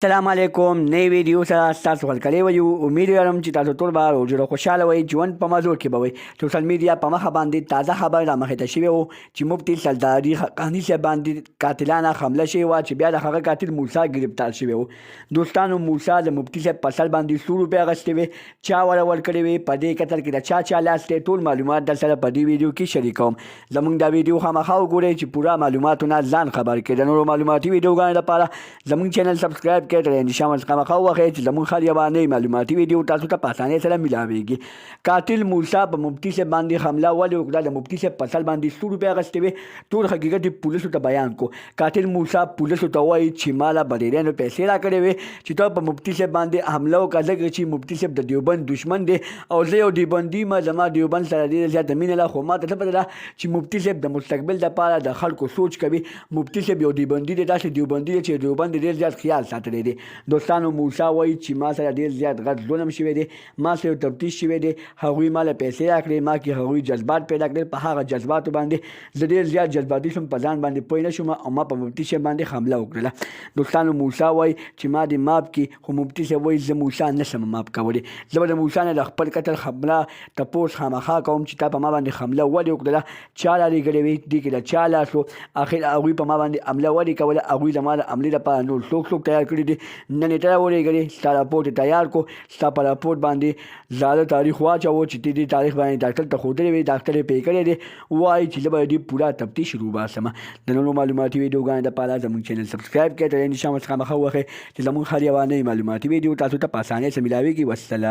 السلام علیکم نئی ویډیو سره تاسو هرکلی ویو امید لرم چې تاسو ټول به روز خوشحاله وئ ژوند په مزو کې به وئ سوشل میډیا په مخه باندې تازه خبر رامخې ته شوی و چې مفتي سرداري حقاني صاحب باندې قاتلانه حمله شوې وه چې بیا د هغه قاتل موسی ګرفتار شوی و. دوستانو موسی د مفتي صاحب په سر باندې 100 روپۍ اخیستې وې، چا ورکړې وې، په دې قتل کې د چا لاس دی، ټول معلومات در سره په دې ویډیو کې شریکوم. زموږ دا ویډیو خامخا وګورئ چې پوره معلوماتونه ځان خبر کړئ. د نورو معلوماتي ویډیوګانو لپاره زموږ چینل سبسکرایب کړئ تر نشان خامخا وخت چې زموږ هر یوه نوې معلوماتي ویډیو تاسو ته په اسانۍ سره ملاویږي. قاتل موسی په مفتي صاحب باندې حمله ولې وکړه؟ د مفتي صاحب په سر باندې 100 روپۍ اخیستې وې. ټول حقیقت یې پولیسو ته بیان کو. قاتل موسی پولیسو ته وایي چې ماله بډیریانو پیسې راکړې وې چې ته په مفتي صاحب باندې حمله وکړه، ځکه چې مفتي صاحب د دیوبند دشمن دی او زه یو دیوبندي یم، زما دیوبند سره ډېره زیاته مینه ده، خو ما ته څه پته ده چې مفتي صاحب د مستقبل دپاره د خلکو سوچ کوي. مفتي صاحب یو دیوبندي دی، داسې دیوبندي دی چې دیوبند ډېر زیات خیال ساتلی دی. دوستانو موسی وایي چې ما سره ډېر زیات غټ ظلم شوی دی، ما سره یو تفتیش شوی دی، هغوی ما له پیسې راکړې، ما کې هغوی جذبات پیدا کړل، په هغه جذباتو باندې زه ډېر زیات جذباتي شوم، په ځان باندې پوه نه شوم او ما په مفتي صاحب باندې حمله وکړله. دوستانو موسی وایي چې ما دې ماف کړي، خو مفتي صاحب وایي زه موسی نه شم ماف کولی. زه به د موسی نه د خپل قتل حمله تپوس خامخا کوم چې تا په ما باندې حمله ولې وکړله، چا رالېږلې وې، دې کې د چا لاس و، اخر هغوی په ما باندې حمله ولې کوله، هغوی زما د حملې لپاره نور څوک تیار کړي دي. نن یې ته راولېږلې، ستا راپورټ یې تیار کو، ستا په راپورټ باندې زاړه تاریخ واچوه چې ته دې تاریخ باندې ډاکټر ته ښودلی وې، ډاکټر یې پې کړی دی، وایي چې زه به د دې پوره تفتیش وباسم. د نورو معلوماتي ویډیوګانو لپاره زموږ چینل سبسکرایب کړئ تر نشان ورڅخه مخه ووهئ چې زموږ هر یوه نوې معلوماتي ویډیو تاسو ته په اسانۍ سره ملاویږي. والسلام.